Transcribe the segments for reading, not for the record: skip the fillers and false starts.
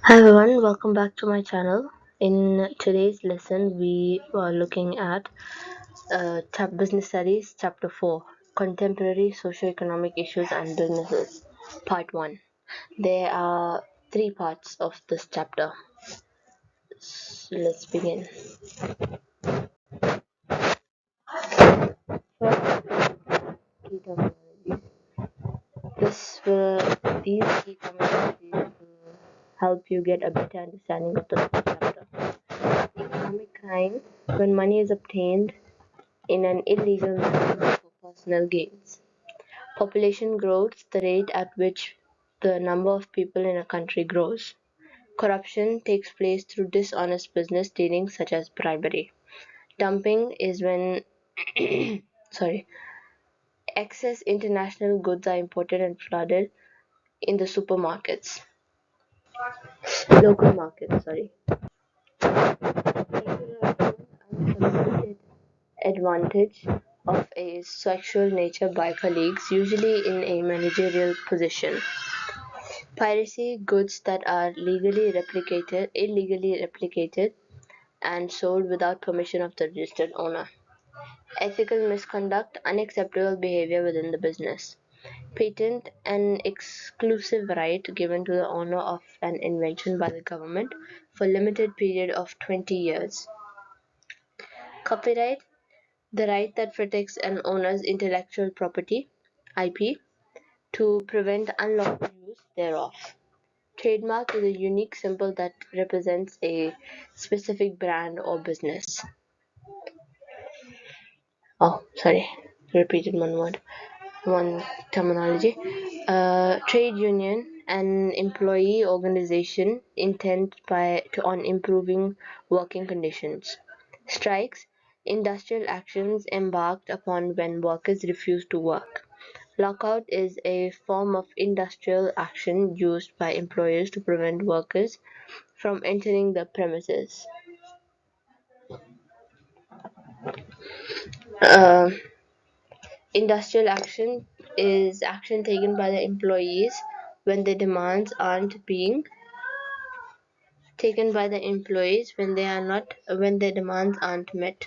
Hi everyone, welcome back to my channel. In today's lesson, we are looking at Business Studies Chapter 4 Contemporary Socio-Economic Issues and Businesses, Part 1. There are three parts of this chapter. So let's begin. First, key terminologies. These key terminologies will help you get a better understanding of the chapter. Economic crime, when money is obtained in an illegal manner for personal gains. Population growth, the rate at which the number of people in a country grows. Corruption takes place through dishonest business dealings such as bribery. Dumping is when sorry, excess international goods are imported and flooded in the supermarkets. Local markets, sorry. Unsolicited advantage of a sexual nature by colleagues, usually in a managerial position. Piracy, goods that are illegally replicated and sold without permission of the registered owner. Ethical misconduct, unacceptable behavior within the business. Patent, an exclusive right given to the owner of an invention by the government for a limited period of 20 years. Copyright, the right that protects an owner's intellectual property (IP) to prevent unlawful use thereof. Trademark is a unique symbol that represents a specific brand or business. Oh, sorry, repeated one terminology. Trade union, an employee organization intent on improving working conditions. Strikes, industrial actions embarked upon when workers refuse to work. Lockout is a form of industrial action used by employers to prevent workers from entering the premises. Uh, Industrial action is action taken by the employees when their demands aren't being taken by the employees when their demands aren't met.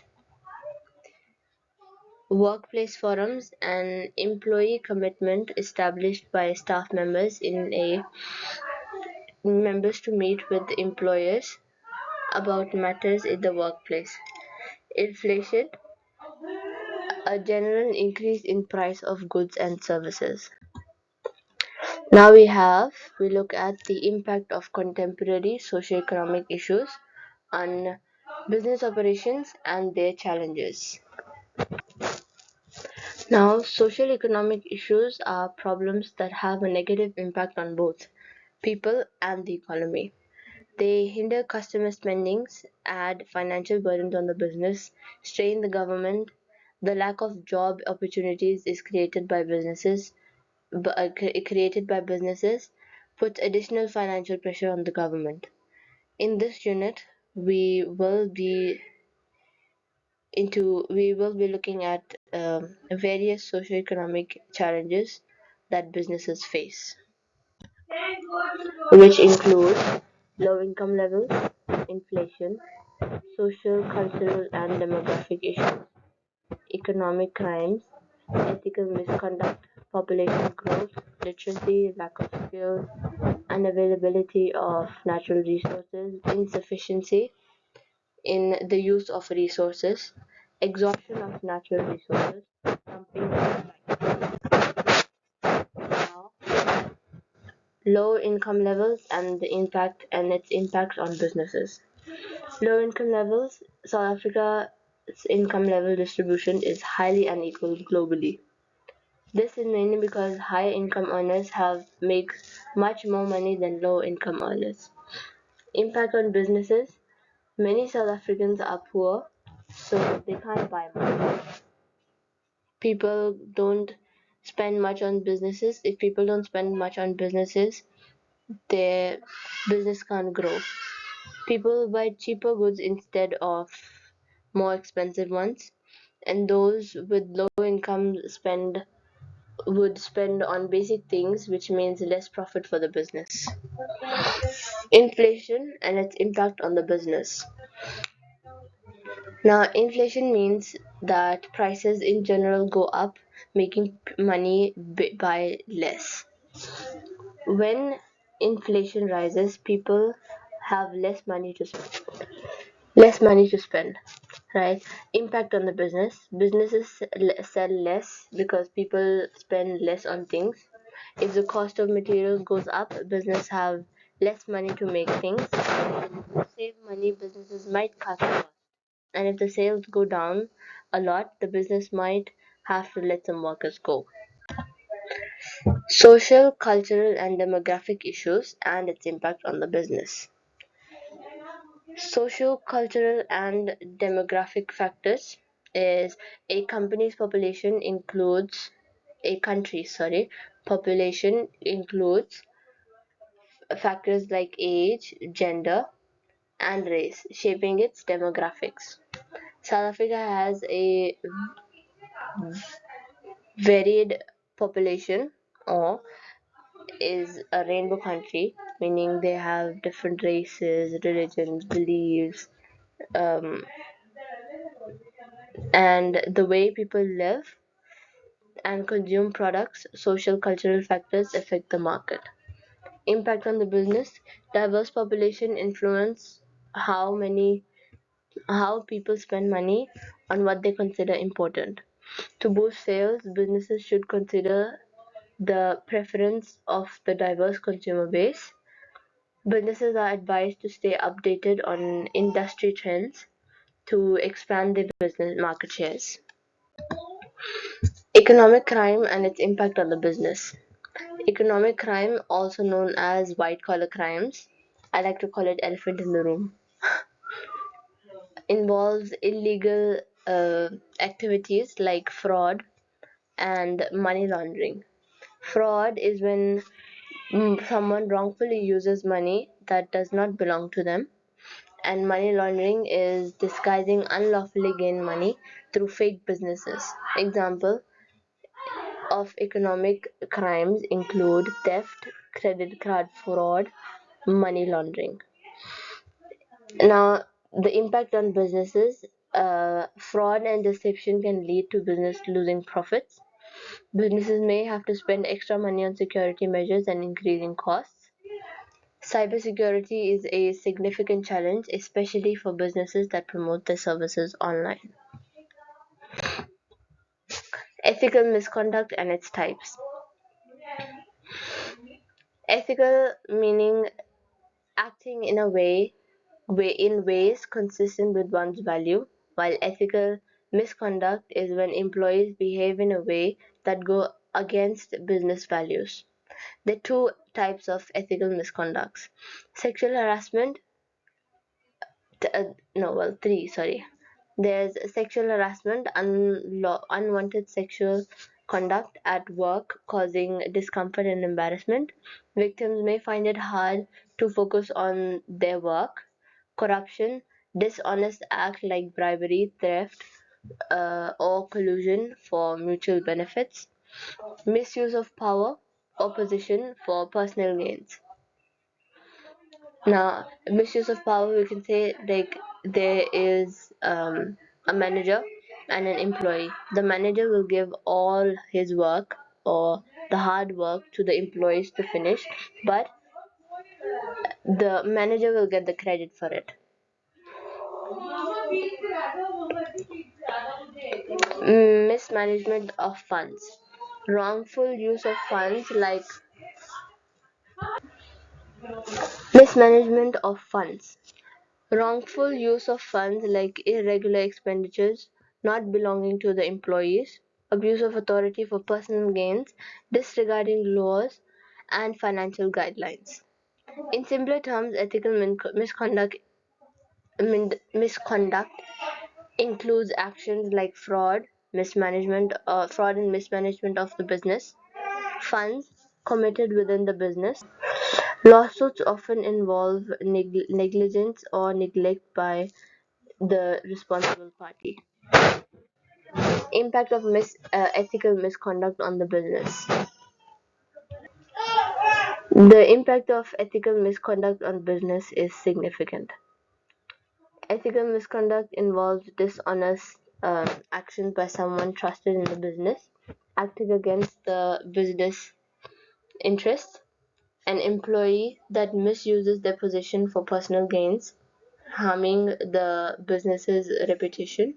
Workplace forums, an employee commitment established by staff members to meet with employers about matters in the workplace. Inflation, a general increase in price of goods and services. Now we look at the impact of contemporary socio-economic issues on business operations and their challenges. Now, social economic issues are problems that have a negative impact on both people and the economy. They hinder customer spendings, add financial burdens on the business, strain the government. The lack of job opportunities is created by businesses, puts additional financial pressure on the government. In this unit, we will be looking at various socioeconomic challenges that businesses face, which include low income levels, inflation, social, cultural, and demographic issues, economic crimes, ethical misconduct, population growth, literacy, lack of skills, unavailability of natural resources, insufficiency in the use of resources, exhaustion of natural resources, dumping now, low income levels and its impact on businesses. Low income levels, South Africa's income level distribution is highly unequal globally. This is mainly because high income earners have make much more money than low income earners. Impact on businesses. Many South Africans are poor, so they can't buy much. People don't spend much on businesses. If people don't spend much on businesses, their business can't grow. People buy cheaper goods instead of more expensive ones, and those with low income spend would spend on basic things, which means less profit for the business. Inflation and its impact on the business. Now, inflation means that prices in general go up, making money buy less. When inflation rises, people have less money to spend, right? Impact on the business. Businesses sell less because people spend less on things. If the cost of materials goes up, business have less money to make things. To save money, businesses might cut costs. And if the sales go down a lot, the business might have to let some workers go. Social, cultural, and demographic issues and its impact on the business. Socio-cultural and demographic factors is a country's population includes factors like age, gender, and race, shaping its demographics. South Africa has a varied population, or is a rainbow country, meaning they have different races, religions, beliefs, um, and the way people live and consume products. Social cultural factors affect the market. Impact on the business. Diverse population influence how people spend money on what they consider important. To boost sales, businesses should consider the preference of the diverse consumer base. Businesses are advised to stay updated on industry trends to expand their business market shares. Economic crime and its impact on the business. Economic crime, also known as white collar crimes, I like to call it elephant in the room, involves illegal activities like fraud and money laundering. Fraud is when someone wrongfully uses money that does not belong to them, and money laundering is disguising unlawfully gained money through fake businesses. Example of economic crimes include theft, credit card fraud, money laundering. Now, the impact on businesses. Fraud and deception can lead to business losing profits. Businesses may have to spend extra money on security measures and increasing costs. Cybersecurity is a significant challenge, especially for businesses that promote their services online. Ethical misconduct and its types. Ethical meaning acting in in ways consistent with one's value, while ethical misconduct is when employees behave in a way that go against business values. There are two types of ethical misconducts. Sexual harassment, no, well, three, sorry. There's sexual harassment, unwanted sexual conduct at work causing discomfort and embarrassment. Victims may find it hard to focus on their work. Corruption, dishonest act like bribery, theft, or collusion for mutual benefits. Misuse of power, opposition for personal gains. Now, misuse of power, we can say like there is a manager and an employee. The manager will give all his work or the hard work to the employees to finish, but the manager will get the credit for it. Mismanagement of funds. Wrongful use of funds like mismanagement of funds. Wrongful use of funds like irregular expenditures not belonging to the employees, abuse of authority for personal gains, disregarding laws and financial guidelines. In simpler terms, ethical misconduct includes actions like fraud and mismanagement of the business, funds committed within the business. Lawsuits often involve negligence or neglect by the responsible party. Impact of ethical misconduct on the business. The impact of ethical misconduct on business is significant. Ethical misconduct involves dishonest actions by someone trusted in the business, acting against the business interests. An employee that misuses their position for personal gains, harming the business's reputation.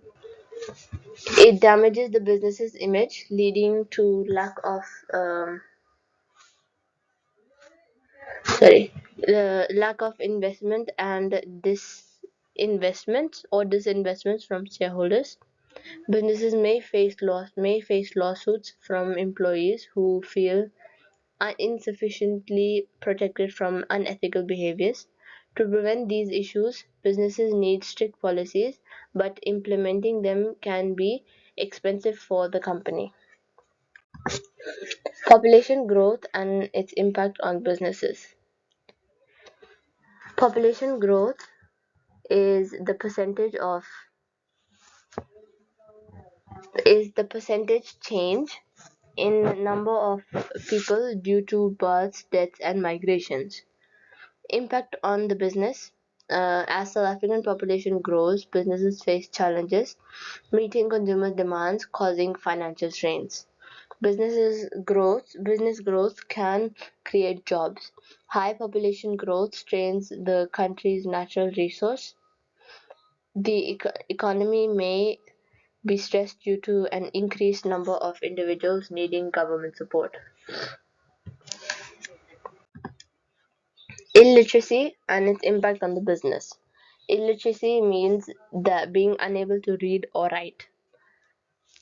It damages the business's image, leading to lack of investment and disinvestments from shareholders. Businesses may face lawsuits from employees who feel are insufficiently protected from unethical behaviors. To prevent these issues, businesses need strict policies, but implementing them can be expensive for the company. Population growth and its impact on businesses. Population growth is the percentage change in number of people due to births, deaths, and migrations. Impact on the business. As South African population grows, businesses face challenges meeting consumer demands, causing financial strains. Business growth can create jobs. High population growth strains the country's natural resource. The economy may be stressed due to an increased number of individuals needing government support. Illiteracy and its impact on the business. Illiteracy means that being unable to read or write.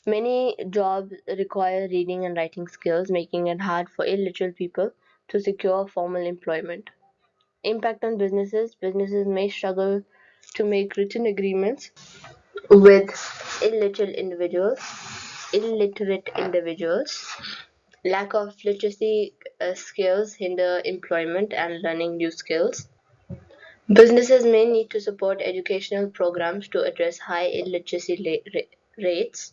Many jobs require reading and writing skills, making it hard for illiterate people to secure formal employment. Impact on businesses. Businesses may struggle to make written agreements with illiterate individuals. Illiterate individuals. Lack of literacy skills hinder employment and learning new skills. Businesses may need to support educational programs to address high illiteracy rates.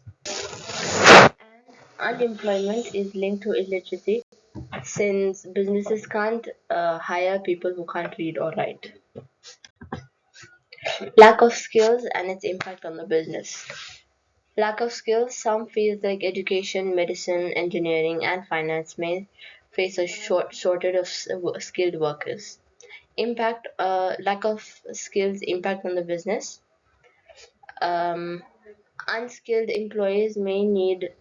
Unemployment is linked to illiteracy since businesses can't hire people who can't read or write. Lack of skills and its impact on the business. Lack of skills. Some fields like education, medicine, engineering, and finance may face a shortage of skilled workers. Lack of skills impact on the business. Um, Unskilled employees may need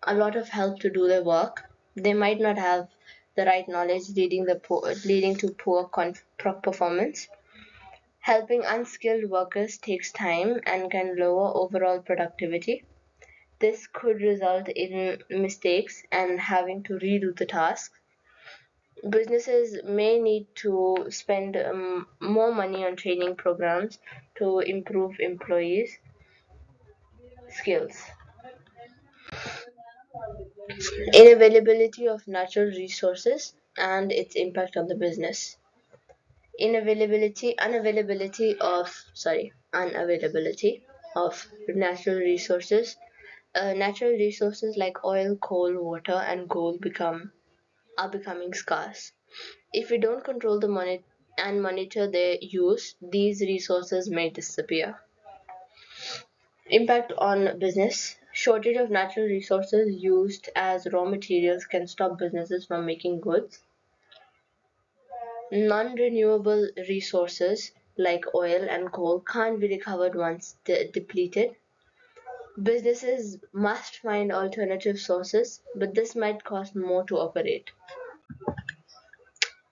a lot of help to do their work. They might not have the right knowledge, leading to poor performance. Helping unskilled workers takes time and can lower overall productivity. This could result in mistakes and having to redo the task. Businesses may need to spend more money on training programs to improve employees' skills. Inavailability of natural resources and its impact on the business. Unavailability of natural resources. Natural resources like oil, coal, water, and gold are becoming scarce. If we don't control the money and monitor their use, these resources may disappear. Impact on business. Shortage of natural resources used as raw materials can stop businesses from making goods. Non-renewable resources like oil and coal can't be recovered once depleted. Businesses must find alternative sources, but this might cost more to operate.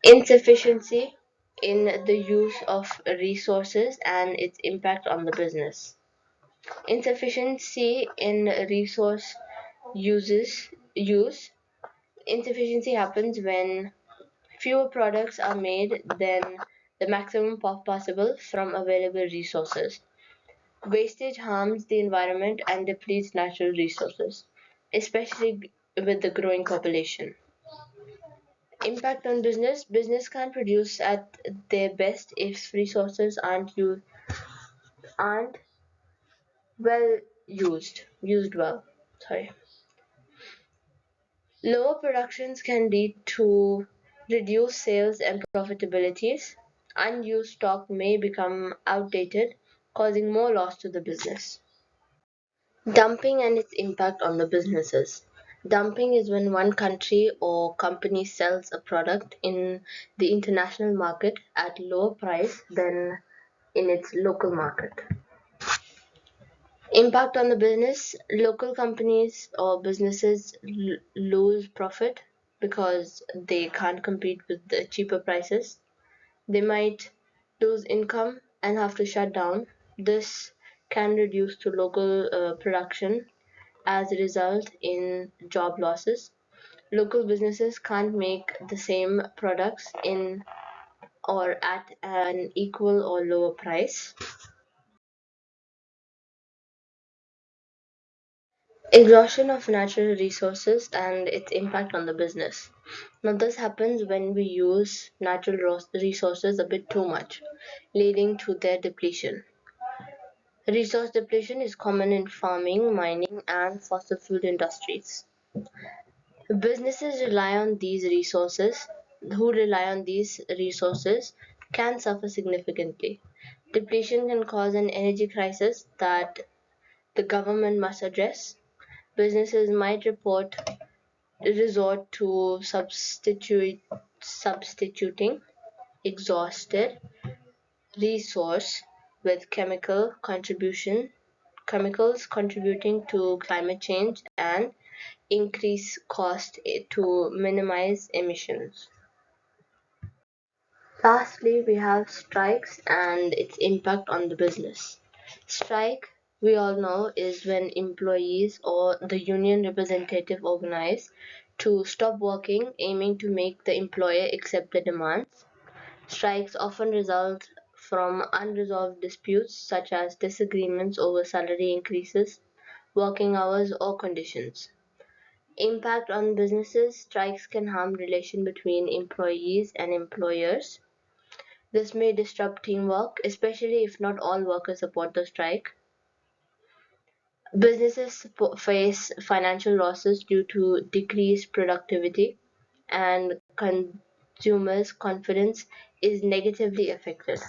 Insufficiency in the use of resources and its impact on the business. Insufficiency in resource use. Insufficiency happens when fewer products are made than the maximum possible from available resources. Wastage harms the environment and depletes natural resources, especially with the growing population. Impact on business. Business can't produce at their best if resources aren't well used. used well. Sorry. Lower productions can lead to reduced sales and profitabilities. Unused stock may become outdated, causing more loss to the business. Dumping and its impact on the businesses. Dumping is when one country or company sells a product in the international market at lower price than in its local market. Impact on the business. Local companies or businesses lose profit because they can't compete with the cheaper prices. They might lose income and have to shut down. This can reduce to local production as a result in job losses. Local businesses can't make the same products in or at an equal or lower price. Exhaustion of natural resources and its impact on the business. Now, this happens when we use natural resources a bit too much, leading to their depletion. Resource depletion is common in farming, mining, and fossil fuel industries. Businesses rely on these resources, who rely on these resources can suffer significantly. Depletion can cause an energy crisis that the government must address. Businesses might resort to substituting exhausted resource with chemicals contributing to climate change and increase cost to minimize emissions. Lastly, we have strikes and its impact on the business. Strike, we all know, is when employees or the union representative organize to stop working, aiming to make the employer accept the demands. Strikes often result from unresolved disputes such as disagreements over salary increases, working hours, or conditions. Impact on businesses. Strikes can harm relation between employees and employers. This may disrupt teamwork, especially if not all workers support the strike. Businesses face financial losses due to decreased productivity, and consumers' confidence is negatively affected.